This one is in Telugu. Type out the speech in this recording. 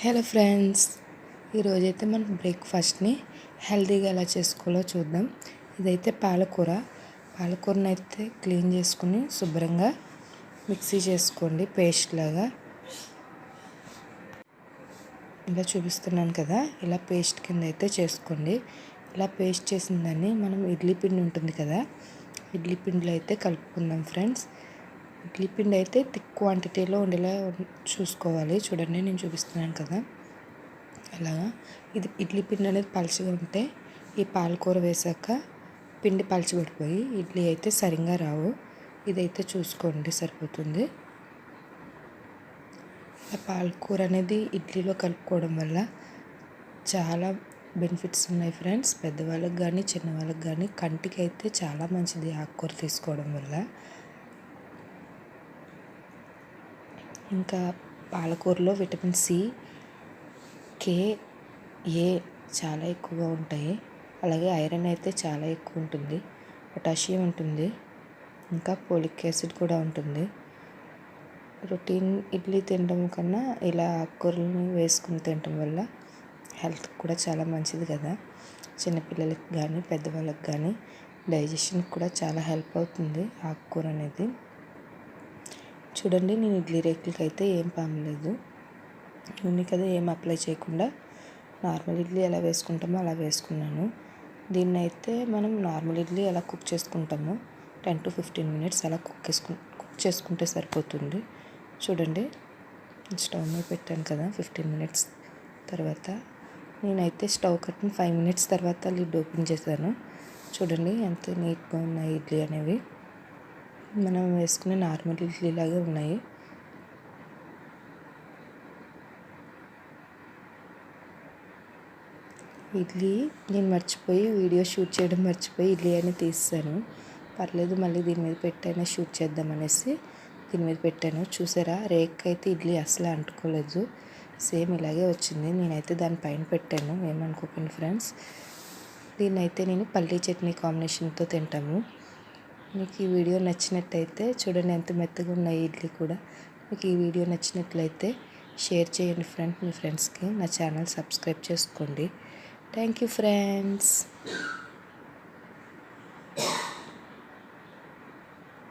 హలో ఫ్రెండ్స్, ఈరోజైతే మనం బ్రేక్ఫాస్ట్ని హెల్తీగా ఎలా చేసుకోవాలో చూద్దాం. ఇదైతే పాలకూరని అయితే క్లీన్ చేసుకుని శుభ్రంగా మిక్సీ చేసుకోండి. పేస్ట్ లాగా ఇలా చూపిస్తున్నాను కదా, ఇలా పేస్ట్ కింద అయితే చేసుకోండి. ఇలా పేస్ట్ చేసిన దాన్ని మనం ఇడ్లీ పిండి ఉంటుంది కదా, ఇడ్లీ పిండిలో అయితే కలుపుకుందాం ఫ్రెండ్స్. ఇడ్లీ పిండి అయితే థిక్ క్వాంటిటీలో ఉండేలా చూసుకోవాలి. చూడండి, నేను చూపిస్తున్నాను కదా అలాగా. ఇది ఇడ్లీ పిండి అనేది పలుచగా ఉంటే ఈ పాలకూర వేసాక పిండి పలుచబడిపోయి ఇడ్లీ అయితే సరిగ్గా రావు. ఇదైతే చూసుకోండి, సరిపోతుంది. ఇలా పాలకూర అనేది ఇడ్లీలో కలుపుకోవడం వల్ల చాలా బెనిఫిట్స్ ఉన్నాయి ఫ్రెండ్స్. పెద్దవాళ్ళకి కానీ చిన్నవాళ్ళకి కానీ కంటికి అయితే చాలా మంచిది ఆకుకూర తీసుకోవడం వల్ల. ఇంకా పాలకూరలో విటమిన్ సి, కే, ఏ చాలా ఎక్కువగా ఉంటాయి. అలాగే ఐరన్ అయితే చాలా ఎక్కువ ఉంటుంది, పొటాషియం ఉంటుంది, ఇంకా పోలిక్ యాసిడ్ కూడా ఉంటుంది. రొటీన్ ఇడ్లీ తినడం కన్నా ఇలా ఆకుకూరలను వేసుకుని తినడం వల్ల హెల్త్ కూడా చాలా మంచిది కదా. చిన్నపిల్లలకి కానీ పెద్దవాళ్ళకి కానీ డైజెషన్కి కూడా చాలా హెల్ప్ అవుతుంది ఆకుకూర అనేది. చూడండి, నేను ఇడ్లీ రేకులకి అయితే ఏం పామలేదు, నూనె కదా ఏం అప్లై చేయకుండా నార్మల్ ఇడ్లీ ఎలా వేసుకుంటామో అలా వేసుకున్నాను. దీన్ని అయితే మనం నార్మల్ ఇడ్లీ ఎలా కుక్ చేసుకుంటామో 10 to 15 minutes అలా కుక్ చేసుకుంటే సరిపోతుంది. చూడండి, స్టవ్ మీద పెట్టాను కదా 15 minutes తర్వాత నేనైతే స్టవ్ కట్టిన 5 minutes తర్వాత లిడ్ ఓపెన్ చేశాను. చూడండి ఎంత నీట్గా ఉన్నాయి ఇడ్లీ అనేవి. మనం వేసుకునే నార్మల్ ఇడ్లీ లాగే ఉన్నాయి. ఇడ్లీ నేను వీడియో షూట్ చేయడం మర్చిపోయి ఇడ్లీ అని తీసాను. పర్లేదు, మళ్ళీ దీని మీద పెట్టైనా షూట్ చేద్దామనేసి దీని మీద పెట్టాను. చూసారా, రేక్ అయితే ఇడ్లీ అసలు అంటుకోలేదు, సేమ్ ఇలాగే వచ్చింది. నేనైతే దానిపైన పెట్టాను, ఏమనుకోకండి ఫ్రెండ్స్. దీన్ని అయితే నేను పల్లీ చట్నీ కాంబినేషన్తో తింటాము. మీకు ఈ వీడియో నచ్చినట్టయితే చూడండి ఎంత మెత్తగా ఉన్నాయి ఇడ్లీ కూడా. మీకు ఈ వీడియో నచ్చినట్లయితే షేర్ చేయండి ఫ్రెండ్స్, మీ ఫ్రెండ్స్కి. నా ఛానల్ సబ్స్క్రైబ్ చేసుకోండి. Thank you friends.